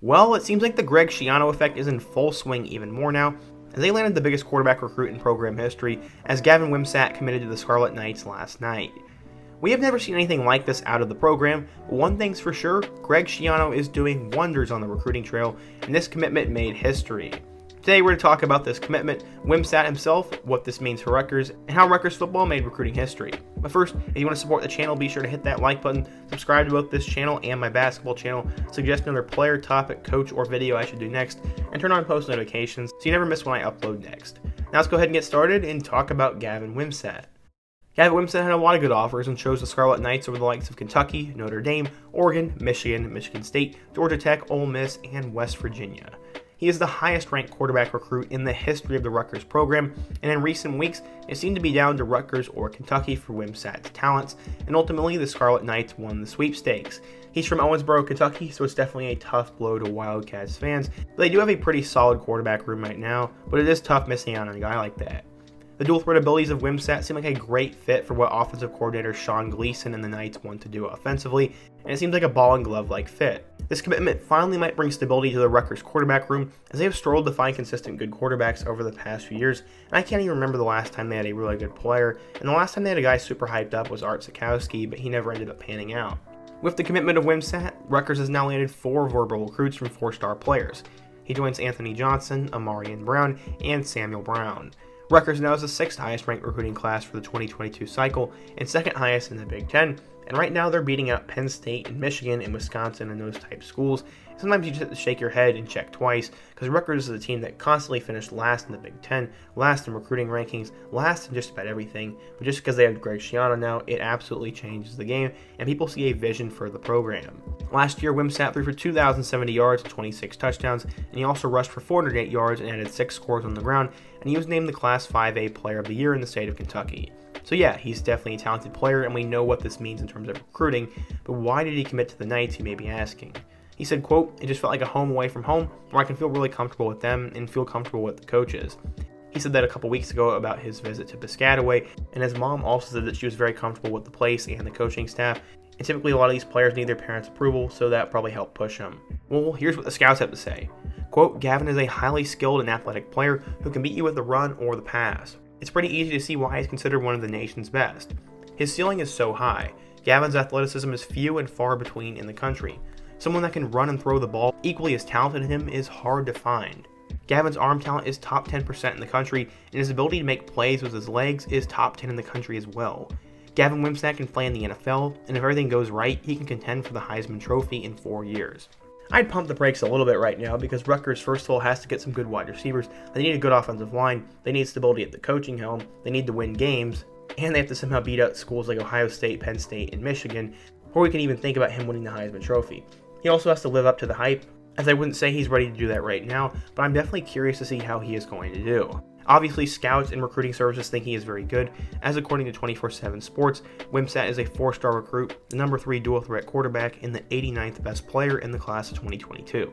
Well, it seems like the Greg Schiano effect is in full swing even more now, as they landed the biggest quarterback recruit in program history, as Gavin Wimsatt committed to the Scarlet Knights last night. We have never seen anything like this out of the program, but one thing's for sure, Greg Schiano is doing wonders on the recruiting trail, and this commitment made history. Today we're going to talk about this commitment, Wimsatt himself, what this means for Rutgers, and how Rutgers football made recruiting history. But first, if you want to support the channel, be sure to hit that like button, subscribe to both this channel and my basketball channel, suggest another player, topic, coach, or video I should do next, and turn on post notifications so you never miss when I upload next. Now let's go ahead and get started and talk about Gavin Wimsatt. Gavin Wimsatt had a lot of good offers and chose the Scarlet Knights over the likes of Kentucky, Notre Dame, Oregon, Michigan State, Georgia Tech, Ole Miss, and West Virginia. He is the highest ranked quarterback recruit in the history of the Rutgers program, and in recent weeks, it seemed to be down to Rutgers or Kentucky for Wimsatt's talents, and ultimately the Scarlet Knights won the sweepstakes. He's from Owensboro, Kentucky, so it's definitely a tough blow to Wildcats fans, but they do have a pretty solid quarterback room right now, but it is tough missing out on a guy like that. The dual threat abilities of Wimsatt seem like a great fit for what offensive coordinator Sean Gleason and the Knights want to do offensively, and it seems like a ball and glove like fit. This commitment finally might bring stability to the Rutgers quarterback room, as they have struggled to find consistent good quarterbacks over the past few years, and I can't even remember the last time they had a really good player, and the last time they had a guy super hyped up was Art Sikowski, but he never ended up panning out. With the commitment of Wimsatt, Rutgers has now landed 4 verbal recruits from 4-star players. He joins Anthony Johnson, Amarian Brown, and Samuel Brown. Rutgers now has the 6th highest ranked recruiting class for the 2022 cycle and 2nd highest in the Big Ten, and right now they're beating out Penn State and Michigan and Wisconsin and those type schools. Sometimes you just have to shake your head and check twice, because Rutgers is a team that constantly finished last in the Big Ten, last in recruiting rankings, last in just about everything, but just because they have Greg Schiano now, it absolutely changes the game, and people see a vision for the program. Last year, Wimsatt threw for 2,070 yards and 26 touchdowns, and he also rushed for 408 yards and added 6 scores on the ground, and he was named the Class 5A Player of the Year in the state of Kentucky. So yeah, he's definitely a talented player, and we know what this means in terms of recruiting, but why did he commit to the Knights, you may be asking. He said, quote, "It just felt like a home away from home, where I can feel really comfortable with them and feel comfortable with the coaches." He said that a couple weeks ago about his visit to Piscataway, and his mom also said that she was very comfortable with the place and the coaching staff, and typically a lot of these players need their parents' approval, so that probably helped push them. Well, here's what the scouts have to say. Quote, "Gavin is a highly skilled and athletic player who can beat you with the run or the pass. It's pretty easy to see why he's considered one of the nation's best. His ceiling is so high. Gavin's athleticism is few and far between in the country. Someone that can run and throw the ball equally as talented as him is hard to find. Gavin's arm talent is top 10% in the country, and his ability to make plays with his legs is top 10 in the country as well. Gavin Wimsatt can play in the NFL, and if everything goes right, he can contend for the Heisman Trophy in 4 years." I'd pump the brakes a little bit right now, because Rutgers first of all has to get some good wide receivers, they need a good offensive line, they need stability at the coaching helm, they need to win games, and they have to somehow beat out schools like Ohio State, Penn State, and Michigan, before we can even think about him winning the Heisman Trophy. He also has to live up to the hype, as I wouldn't say he's ready to do that right now, but I'm definitely curious to see how he is going to do. Obviously, scouts and recruiting services think he is very good, as according to 24/7 Sports, Wimsatt is a 4-star recruit, the number 3 dual-threat quarterback, and the 89th best player in the class of 2022.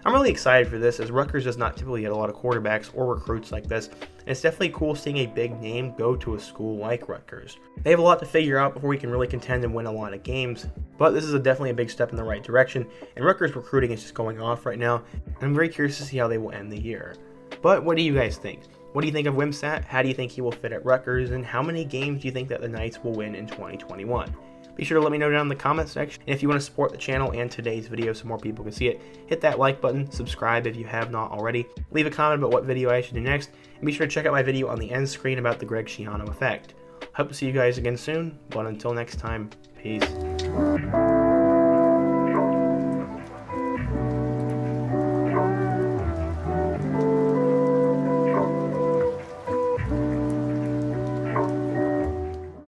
I'm really excited for this, as Rutgers does not typically get a lot of quarterbacks or recruits like this, and it's definitely cool seeing a big name go to a school like Rutgers. They have a lot to figure out before we can really contend and win a lot of games, but this is definitely a big step in the right direction, and Rutgers recruiting is just going off right now, and I'm very curious to see how they will end the year. But what do you guys think? What do you think of Wimsatt? How do you think he will fit at Rutgers? And how many games do you think that the Knights will win in 2021? Be sure to let me know down in the comment section. And if you want to support the channel and today's video so more people can see it, hit that like button, subscribe if you have not already, leave a comment about what video I should do next, and be sure to check out my video on the end screen about the Greg Schiano effect. Hope to see you guys again soon, but until next time, peace.